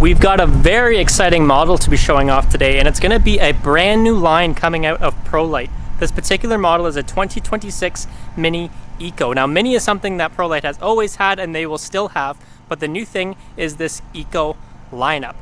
We've got a very exciting model to be showing off today, and it's going to be a brand new line coming out of Prolite. This particular model is a 2026 Mini Eco. Now, Mini is something that Prolite has always had and they will still have, but the new thing is this Eco lineup.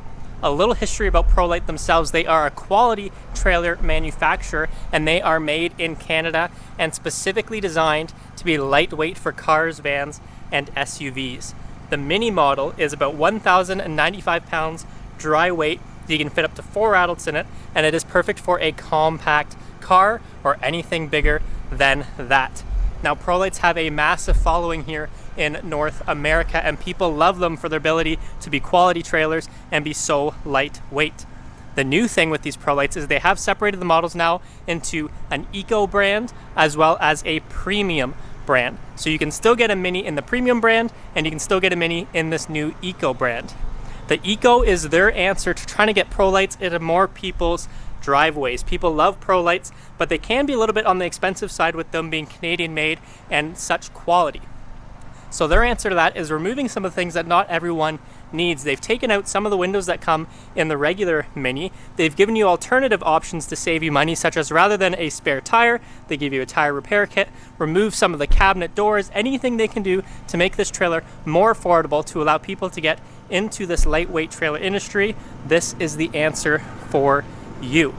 A little history about Prolite themselves: they are a quality trailer manufacturer and they are made in Canada and specifically designed to be lightweight for cars, vans, and SUVs. The Mini model is about 1,095 pounds dry weight. You can fit up to 4 adults in it, and it is perfect for a compact car or anything bigger than that. Now, Prolites have a massive following here in North America, and people love them for their ability to be quality trailers and be so lightweight. The new thing with these Prolites is they have separated the models now into an Eco brand as well as a premium brand. So you can still get a Mini in the premium brand and you can still get a Mini in this new Eco brand. The Eco is their answer to trying to get Prolites into more people's driveways. People love Prolites, but they can be a little bit on the expensive side with them being Canadian made and such quality. So their answer to that is removing some of the things that not everyone needs. They've taken out some of the windows that come in the regular Mini. They've given you alternative options to save you money, such as rather than a spare tire, they give you a tire repair kit, remove some of the cabinet doors, anything they can do to make this trailer more affordable to allow people to get into this lightweight trailer industry. This is the answer for you.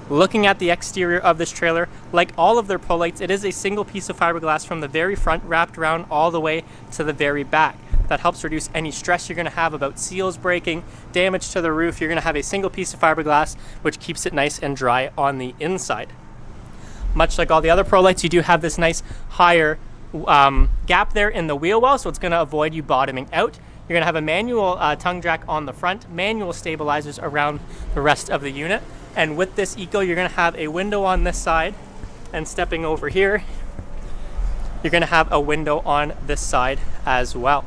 Looking at the exterior of this trailer, like all of their Prolites, it is a single piece of fiberglass from the very front wrapped around all the way to the very back. That helps reduce any stress you're going to have about seals breaking, damage to the roof. You're going to have a single piece of fiberglass, which keeps it nice and dry on the inside. Much like all the other Prolites, you do have this nice higher gap there in the wheel well, so it's going to avoid you bottoming out. You're going to have a manual tongue jack on the front, manual stabilizers around the rest of the unit. And with this Eco, you're going to have a window on this side, and stepping over here, you're going to have a window on this side as well.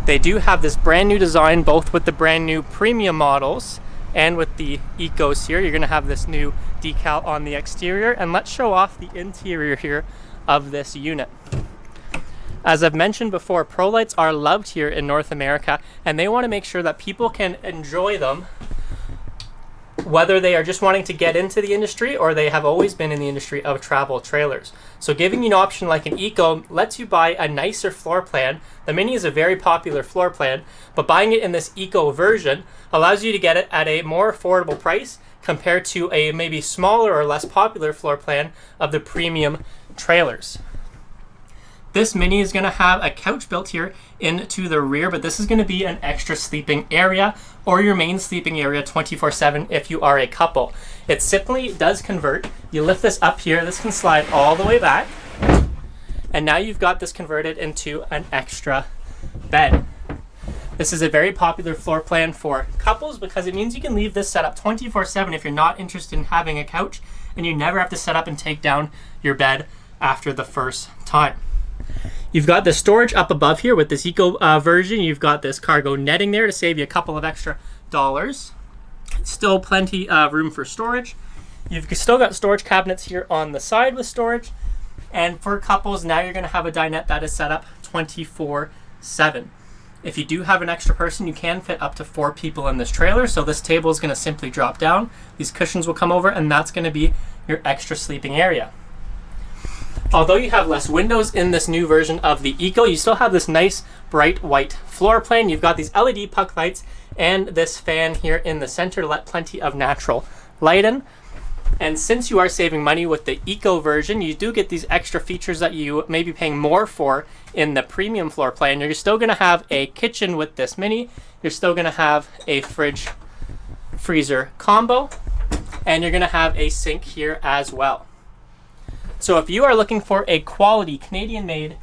They do have this brand new design, both with the brand new premium models and with the Ecos here. You're going to have this new decal on the exterior, and let's show off the interior here of this unit. As I've mentioned before, Prolites are loved here in North America, and they want to make sure that people can enjoy them, whether they are just wanting to get into the industry or they have always been in the industry of travel trailers. So giving you an option like an Eco lets you buy a nicer floor plan. The Mini is a very popular floor plan, but buying it in this Eco version allows you to get it at a more affordable price compared to a maybe smaller or less popular floor plan of the premium trailers. This Mini is going to have a couch built here into the rear, but this is going to be an extra sleeping area or your main sleeping area 24/7 if you are a couple. It simply does convert. You lift this up here, this can slide all the way back, and now you've got this converted into an extra bed. This is a very popular floor plan for couples because it means you can leave this set up 24/7 if you're not interested in having a couch, and you never have to set up and take down your bed after the first time. You've got the storage up above here with this Eco version. You've got this cargo netting there to save you a couple of extra dollars. Still plenty of room for storage. You've still got storage cabinets here on the side with storage. And for couples, now you're going to have a dinette that is set up 24/7. If you do have an extra person, you can fit up to 4 people in this trailer. So this table is going to simply drop down. These cushions will come over, and that's going to be your extra sleeping area. Although you have less windows in this new version of the Eco, you still have this nice bright white floor plan. You've got these LED puck lights and this fan here in the center to let plenty of natural light in. And since you are saving money with the Eco version, you do get these extra features that you may be paying more for in the premium floor plan. You're still going to have a kitchen with this Mini. You're still going to have a fridge freezer combo, and you're going to have a sink here as well. So if you are looking for a quality Canadian-made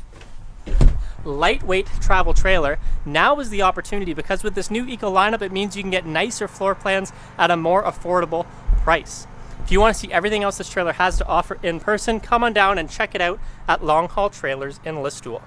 lightweight travel trailer, now is the opportunity, because with this new Eco lineup, it means you can get nicer floor plans at a more affordable price. If you want to see everything else this trailer has to offer in person, come on down and check it out at Longhaul Trailers in Listowel.